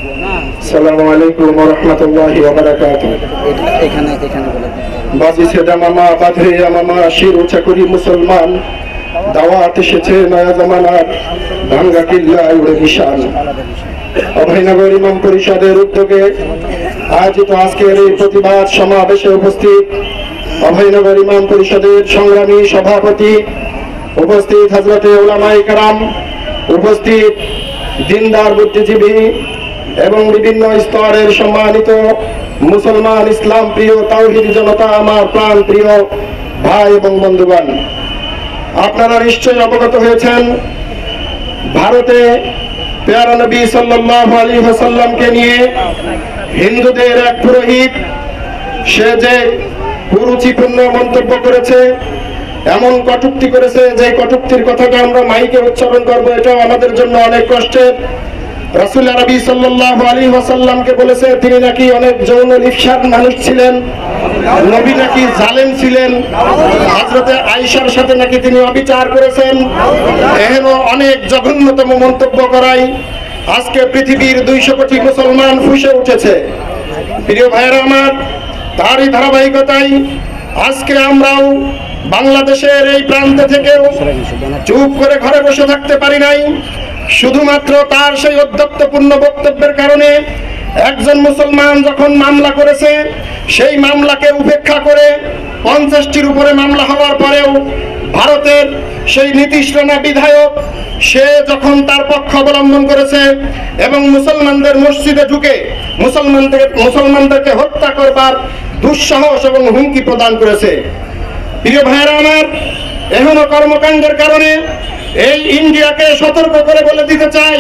আসসালামু আলাইকুম ওয়া রাহমাতুল্লাহি ওয়া বারাকাতুহু। বাজি সেদা মামা বাধরিয়া মামা শির উঁচা করি মুসলমান, দাওয়াত এসেছে নয়া জামানার, ভাঙ্গা কিল্লা উড়ে নিশান। অভয়নগর ইমাম পরিষদের উদ্যোগে আয়োজিত আজকের এই প্রতিবাদ সমাবেশে উপস্থিত অভয়নগর ইমাম পরিষদের সংগ্রামী সভাপতি, উপস্থিত হযরতে উলামায়ে কেরাম, উপস্থিত দিনদার বুদ্ধিজীবী এবং বিভিন্ন স্তরের সম্মানিত মুসলমান ইসলাম প্রিয় তাওহীদি জনতা, আমার প্রাণ প্রিয় ভাই এবং বন্ধুগণ, আপনারা নিশ্চয়ই অবগত হয়েছেন ভারতে প্যারা নবী সাল্লাল্লাহু আলাইহি ওয়াসাল্লামকে নিয়ে হিন্দুদের এক পুরোহিত সে যে কুরুচিপূর্ণ মন্তব্য করেছে, এমন কটূক্তি করেছে যে কটূক্তির কথাটা আমরা মাইকে উচ্চারণ করব এটাও আমাদের জন্য অনেক কষ্টের। রাসূল আরবি সাল্লাল্লাহু আলাইহি ওয়াসাল্লামকে বলেছে তিনি নাকি অনেক যৌন লিপ্সার মানুষ ছিলেন, নবী নাকি জালেম ছিলেন, হযরতে আয়েশার সাথে নাকি তিনি অবিচার করেছেন, এহেন অনেক জঘন্যতম মন্তব্য করাই আজকে পৃথিবীর 200 কোটি মুসলমান ফুঁসে উঠেছে। প্রিয় ভাইয়েরা আমার, তারই ধারাবাহিকতায় আজকে আমরাও বাংলাদেশের এই প্রান্ত থেকেও চুপ করে ঘরে বসে থাকতে পারি নাই। শুধুমাত্র তার সেই অধ্যত্বপূর্ণ বক্তব্যের কারণে একজন মুসলমান যখন মামলা করেছে, সেই মামলাকে উপেক্ষা করে 50টির উপরে মামলা হওয়ার পরেও ভারতের সেই নীতিশ রানা বিধায়ক সে যখন তার পক্ষ অবলম্বন করেছে এবং মুসলমানদের মসজিদে ঢুকে মুসলমানদেরকে হত্যা করবার দুঃসাহস এবং হুমকি প্রদান করেছে। প্রিয় ভাইয়েরা আমার, এখনো কর্মকাণ্ডের কারণে এই ইন্ডিয়াকে সতর্ক করে বলে দিতে চাই,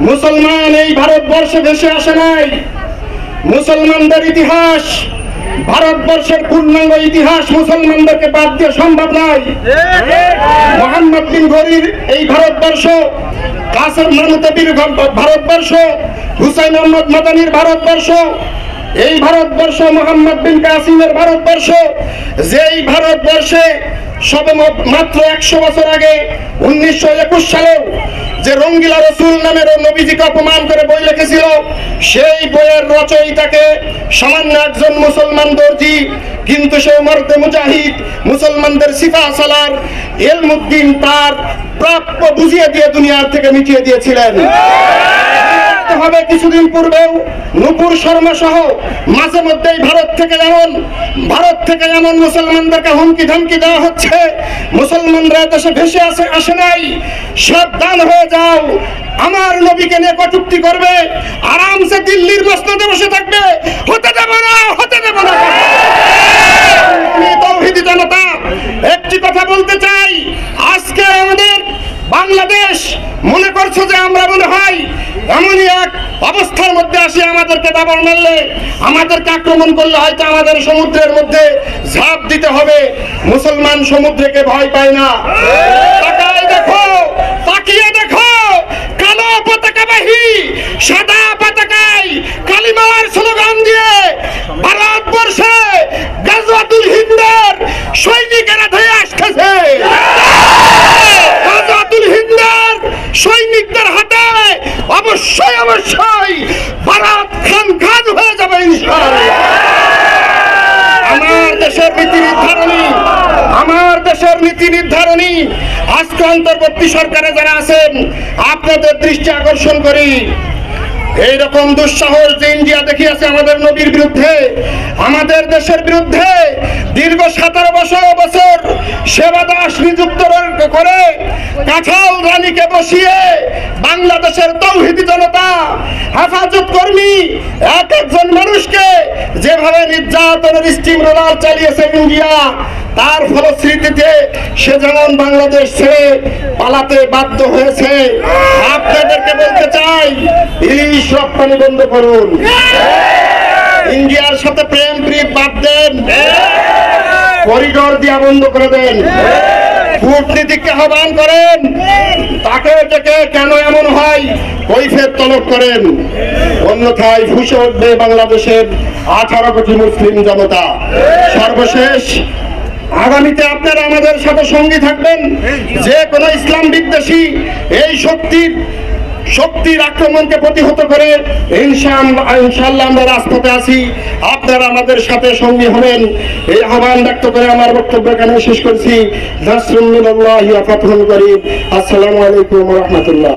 মুসলমান এই ভারতবর্ষে ভেসে আসে নাই। মুসলমানদের ইতিহাস, ভারতবর্ষের পূর্ণাঙ্গ ইতিহাস মুসলমানদেরকে বাদ দিয়ে সম্ভব নয়। মোহাম্মদ বিন ঘুরির এই ভারতবর্ষ, কাসেম নানুতুবির ভারতবর্ষ, হুসাইন আহমদ মাদানির ভারতবর্ষ, এই ভারতবর্ষ মোহাম্মদ বিন কাসিমের ভারতবর্ষ, যেই ভারতবর্ষে সবে মাত্র 100 বছর আগে 1921 সালেও যে রঙ্গিলা রসুল নামের নবীজিকে অপমান করে বই লিখেছিল, সেই বইয়ের রচয়িতাকে সামান্য একজন মুসলমান দর্জি, কিন্তু সে মর্দে মুজাহিদ, মুসলমানদের সিফা সালার ইলমুদ্দিন তার প্রাপ্য বুঝিয়ে দিয়ে দুনিয়ার থেকে মিটিয়ে দিয়েছিলেন। হবে কিছুদিন পূর্বেও নূপুর শর্মা সহ মাঝে মধ্যেই ভারত থেকে যেমন মুসলমানদেরকে হুমকি ধমকি দেওয়া হচ্ছে, মুসলমানরা দেশে ভেসে আসে নাই। সাবধান হয়ে যাও, আমার নবীকে নিয়ে কটূক্তি করবে, আরামসে দিল্লির মসনদে বসে থাকবে, হতে দেব না, হতে দেব না। আমি তাওহীদি জনতা একটি কথা বলতে চাই, আজকে আমাদের বাংলাদেশ মনে করছে যে আমরা মনে হয় এমনই এক অবস্থার মধ্যে আসি, আমাদেরকে দাবাড় মারলে, আমাদেরকে আক্রমণ করলে হয়তো আমাদের সমুদ্রের মধ্যে ঝাঁপ দিতে হবে। মুসলমান সমুদ্রকে ভয় পায় না। তাকায় দেখো, তাকিয়ে দেখো, কালো পতাকাবাহী সাদা পতাকায় কালিমার স্লোগান দিয়ে ভারতবর্ষে গাজওয়াতুল হিন্দের সৈনিকেরা ধেয়ে আসতেছে। গাজওয়াতুল হিন্দের সৈনিকদের হাতে অবশ্যই অবশ্যই ভারত খান হয়ে যাবে ইনশাআল্লাহ। আমার দেশের নীতি নির্ধারণী আজকে অন্তর্বর্তী সরকারে যারা আছেন, আপনাদের দৃষ্টি আকর্ষণ করি, এইরকম দুঃসাহস যে ইন্ডিয়া দেখিয়েছে আমাদের নবীর বিরুদ্ধে, আমাদের দেশের বিরুদ্ধে দীর্ঘ 17 বছর সেবা দাস নিযুক্ত করে কাঁঠাল রানীকে বসিয়ে বাংলাদেশের তাওহীদি জনতা, হেফাজত কর্মী একজন মানুষকে যেভাবে নির্যাতনের স্টিম রোলার চালিয়েছে ইন্ডিয়া, তার ফলশ্রুতিতে সে যেমন বাংলাদেশ ছেড়ে পালাতে বাধ্য হয়েছে। আপনাদেরকে বলতে চাই, ইলিশ রপ্তানি বন্ধ করুন, ইন্ডিয়ার সাথে প্রেম প্রীত বাদ দেন, করিডোর দিয়া বন্ধ করে দেন, কূটনীতিককে আহ্বান করেন, তাকে ডেকে কেন এমন হয় কৈফিয়ত তলব করেন, অন্যথায় ফুঁসে উঠবে বাংলাদেশের 18 কোটি মুসলিম জনতা। সর্বশেষ, আগামীতে আপনারা আমাদের সাথে সঙ্গী থাকবেন। যে কোনো ইসলাম বিদ্বেষী এই শক্তির শক্তির আক্রমণকে প্রতিহত করে ইনশাআল্লাহ আমরা রাজপথে আছি, আপনারা আমাদের সাথে সঙ্গী হবেন। এই আহ্বান ব্যক্ত করে আমার বক্তব্য এখানে শেষ করছি। নাসরুম মিনাল্লাহি ওয়া ফাতহুন করিম। আসসালামু আলাইকুম ওয়া রাহমাতুল্লাহ।